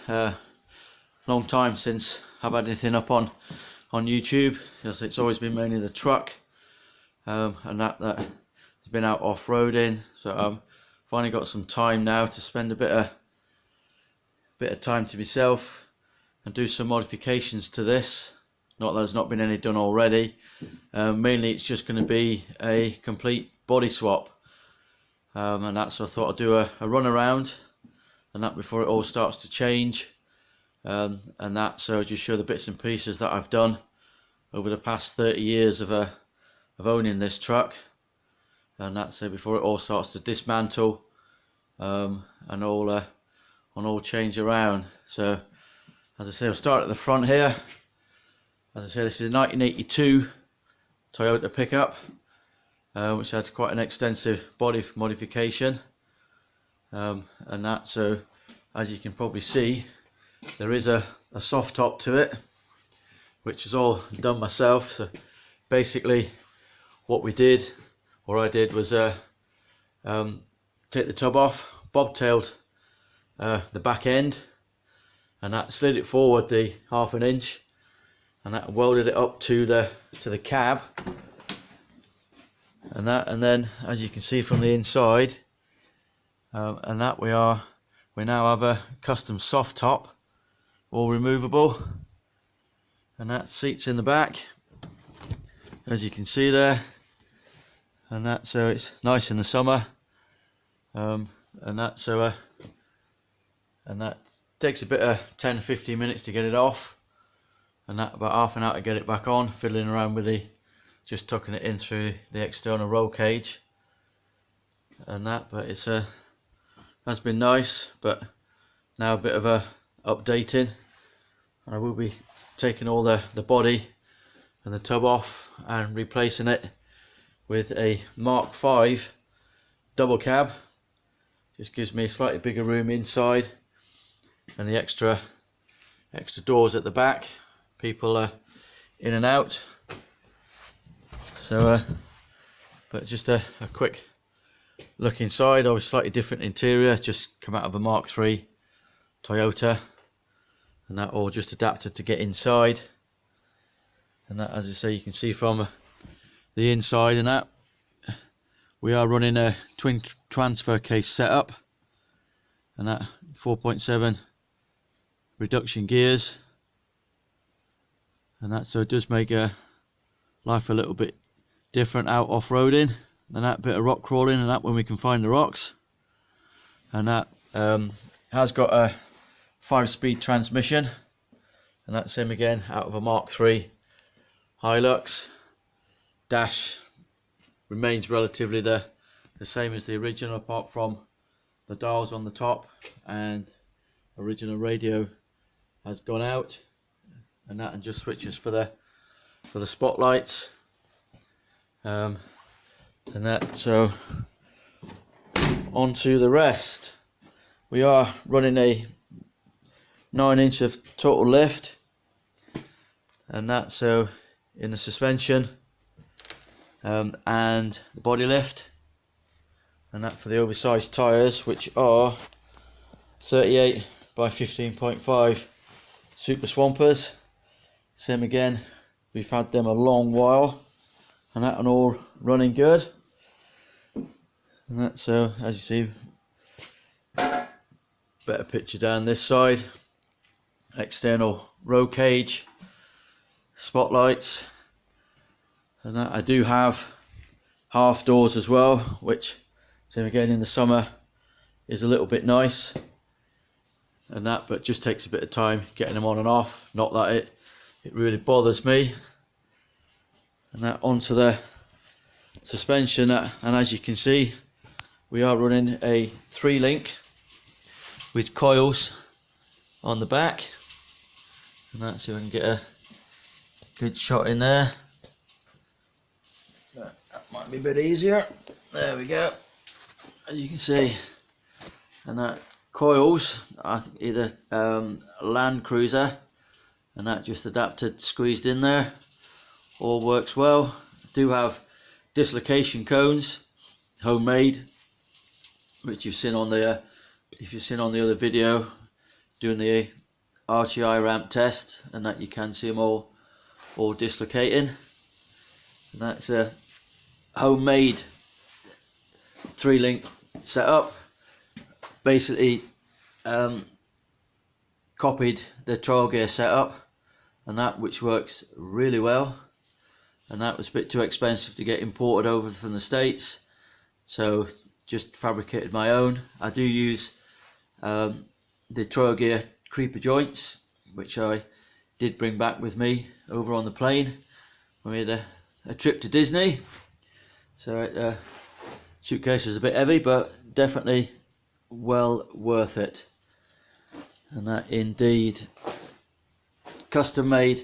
Long time since I've had anything up on YouTube, because it's always been mainly the truck, and that has been out off-roading. So I've finally got some time now to spend a bit of time to myself and do some modifications to this. Not that there's not been any done already. Mainly it's just going to be a complete body swap, and that's so I thought I'd do a run around and that before it all starts to change. And that, so just show the bits and pieces that I've done over the past 30 years of owning this truck, and that, so before it all starts to dismantle and all change around. So as I say, I'll start at the front here. As I say, this is a 1982 Toyota pickup, which had quite an extensive body modification, and that, so as you can probably see, there is a soft top to it, which is all done myself. So basically what we did, or I did, was take the tub off, bobtailed the back end, and that slid it forward the ½ inch, and that welded it up to the cab, and then as you can see from the inside, and that we now have a custom soft top, all removable, and that seats in the back, as you can see there, and that, so it's nice in the summer, and that, so and that takes a bit of 10-15 minutes to get it off, and that about half an hour to get it back on, fiddling around with just tucking it in through the external roll cage, and that, but it's has been nice, but now a bit of a updating. I will be taking all the body and the tub off and replacing it with a Mark V double cab. Just gives me a slightly bigger room inside, and the extra doors at the back, people are in and out. So but just a quick look inside. Obviously slightly different interior, just come out of a Mark III Toyota, and that all just adapted to get inside. And that, as I say, you can see from the inside, and that we are running a twin transfer case setup, and that 4.7 reduction gears, and that, so it does make life a little bit different out off-roading, and that bit of rock crawling, and that when we can find the rocks. And that has got a 5-speed transmission, and that's same again out of a Mark III Hilux. Dash remains relatively the same as the original, apart from the dials on the top, and original radio has gone out, and that, and just switches for the spotlights, and that, so onto the rest. We are running a 9-inch of total lift, and that, so in the suspension, and the body lift, and that for the oversized tyres, which are 38 by 15.5 Super Swampers. Same again, we've had them a long while, and that, and all running good. And that, so as you see, better picture down this side, external roll cage, spotlights, and that, I do have half doors as well, which, same again, in the summer is a little bit nice, and that, but just takes a bit of time getting them on and off. Not that it really bothers me. And that, onto the suspension, and as you can see, we are running a 3-link with coils on the back, and that's, so I can get a good shot in there. That might be a bit easier. There we go. As you can see, and that coils, I think either Land Cruiser, and that just adapted, squeezed in there, all works well. Do have dislocation cones, homemade, which you've seen on the if you've seen on the other video, doing the RTI ramp test, and that you can see them all dislocating. And that's a homemade 3-link setup. Basically copied the trial gear setup, and that, which works really well, and that was a bit too expensive to get imported over from the States, so just fabricated my own. I do use the trial gear creeper joints, which I did bring back with me over on the plane when we had a trip to Disney. So suitcase is a bit heavy, but definitely well worth it. And that indeed, custom made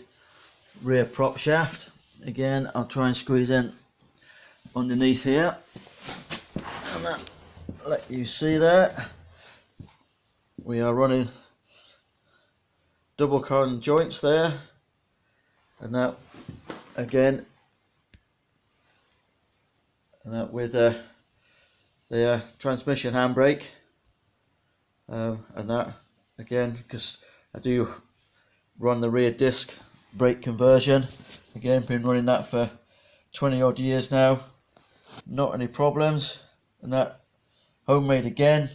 rear prop shaft. Again, I'll try and squeeze in underneath here, and that, let you see that we are running double carbon joints there, and that again, and that with the transmission handbrake, and that again, because I do run the rear disc brake conversion. Again, been running that for 20 odd years now, not any problems. And that homemade again,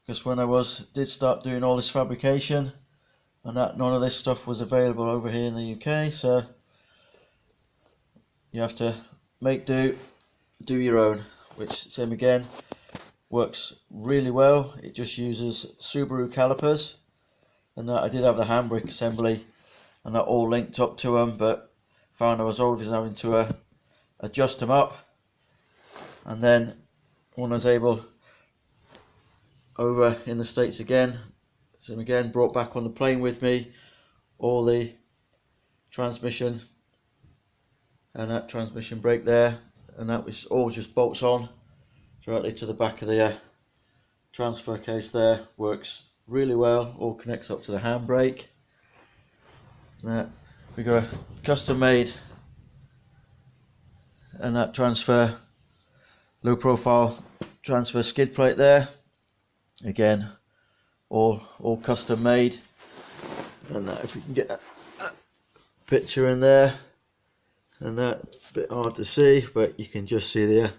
because when I did start doing all this fabrication, and that none of this stuff was available over here in the UK, so you have to make do your own, which same again works really well. It just uses Subaru calipers, and that I did have the handbrake assembly and that all linked up to them, but found I was always having to adjust them up. And then when I was able over in the States again, so again brought back on the plane with me all the transmission and that transmission brake there, and that was all just bolts on directly to the back of the transfer case there. Works really well, all connects up to the handbrake. We got a custom made and that transfer low profile transfer skid plate there, again all custom made. And that, if we can get a picture in there, and that's a bit hard to see, but you can just see the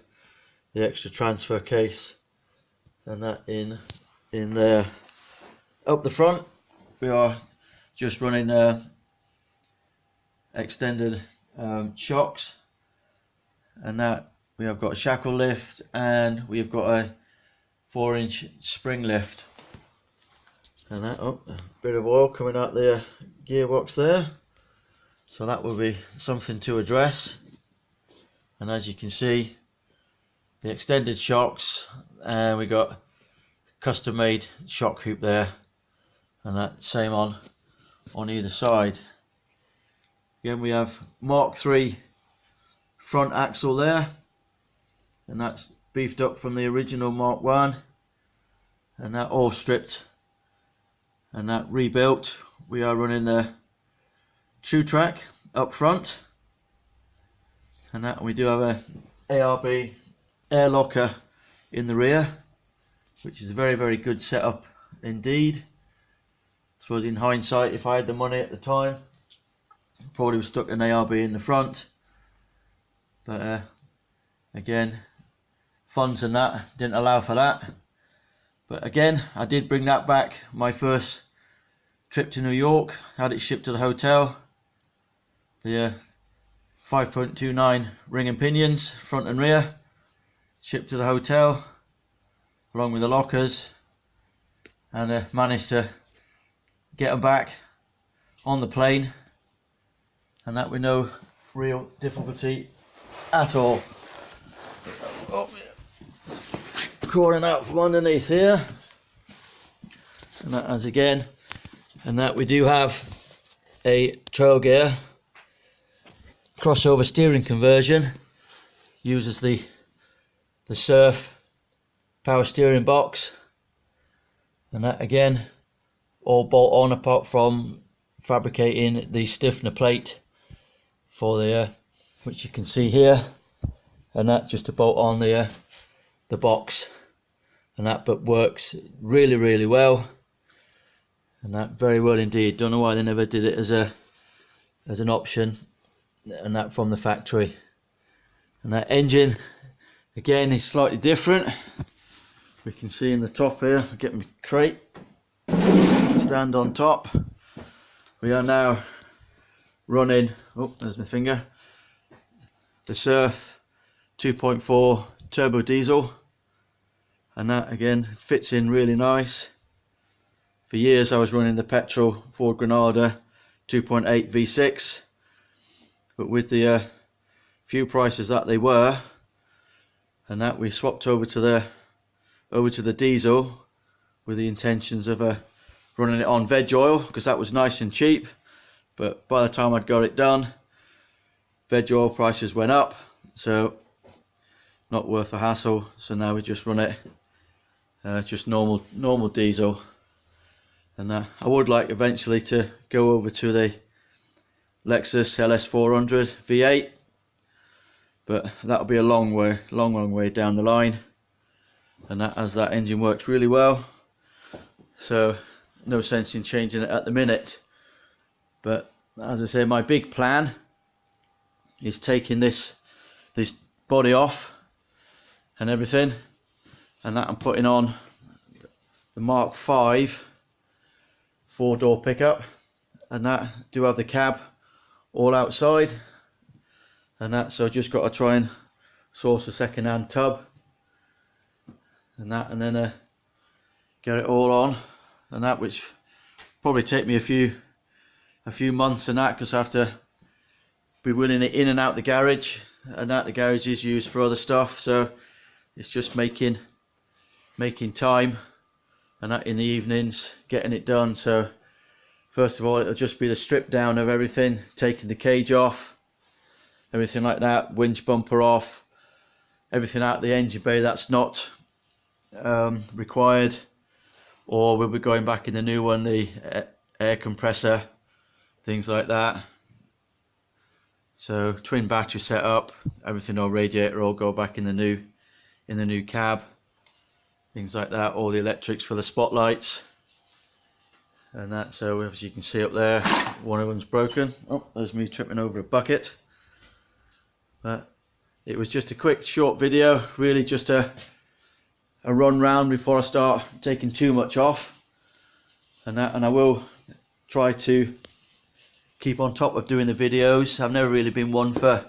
extra transfer case and that in there. Up the front we are just running extended shocks, and that we have got a shackle lift, and we've got a 4-inch spring lift, and that a bit of oil coming out the gearbox there, so that will be something to address. And as you can see, the extended shocks, and we got custom made shock hoop there, and that same on either side. Again, we have Mark III front axle there, and that's beefed up from the original Mark 1, and that all stripped and that rebuilt. We are running the True Track up front, and that we do have a ARB air locker in the rear, which is a very, very good setup indeed. I suppose in hindsight, if I had the money at the time, probably would have stuck an ARB in the front, but again, funds and that didn't allow for that. But again, I did bring that back my first trip to New York, had it shipped to the hotel. The 5.29 ring and pinions, front and rear, shipped to the hotel along with the lockers, and managed to get them back on the plane, and that with no real difficulty at all. Oh, it's crawling out from underneath here, and that as again, and that we do have a trail gear crossover steering conversion, uses the Surf power steering box, and that again all bolt on, apart from fabricating the stiffener plate for the which you can see here, and that just to bolt on the box, and that but works really, really well. and that very well indeed. Don't know why they never did it as an option, and that from the factory. And that engine again is slightly different. We can see in the top here, I'll get my crate, stand on top. We are now running, oh there's my finger, the Surf 2.4 turbo diesel, and that again fits in really nice. For years I was running the petrol Ford Granada 2.8 V6, but with the fuel prices that they were, and that we swapped over to the diesel with the intentions of running it on veg oil, because that was nice and cheap. But by the time I'd got it done, veg oil prices went up, so not worth the hassle. So now we just run it just normal diesel. And I would like eventually to go over to the Lexus LS400 V8, but that'll be a long way down the line, and that engine works really well, so no sense in changing it at the minute. But as I say, my big plan is taking this body off and everything, and that I'm putting on the Mark V 4-door pickup, and that do have the cab all outside, and that, so just got to try and source a second-hand tub, and then get it all on, and that, which probably take me a few months, and that, because I have to be wheeling it in and out the garage, and that the garage is used for other stuff, so it's just making time, and that in the evenings getting it done. So first of all, it'll just be the strip down of everything, taking the cage off, everything like that, winch bumper off, everything out the engine bay that's not required, or we'll be going back in the new one, the air compressor, things like that. So twin battery set up, everything, all radiator all go back in the new cab, things like that, all the electrics for the spotlights and that. So as you can see up there, one of them's broken. Oh, there's me tripping over a bucket. But it was just a quick short video, really just a run round before I start taking too much off, and I will try to keep on top of doing the videos. I've never really been one for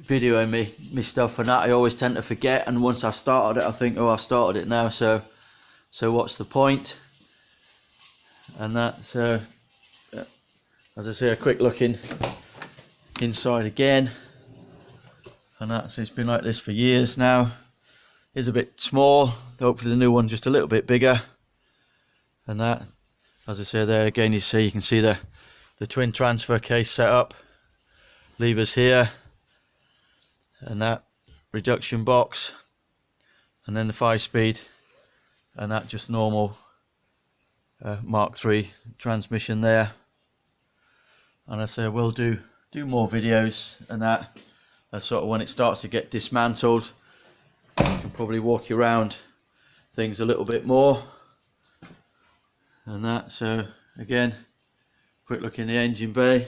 videoing me stuff, and that I always tend to forget, and once I started it I think, oh, I've started it now, so what's the point? And that, so as I say, a quick look inside again, and that's, it's been like this for years now. It's a bit small, hopefully the new one's just a little bit bigger, and that, as I say there again, you can see the twin transfer case set up, levers here, and that reduction box, and then the 5-speed, and that just normal Mark III transmission there. And I say I will do more videos, and that sort of when it starts to get dismantled, I can probably walk you around things a little bit more, and that. So again, quick look in the engine bay.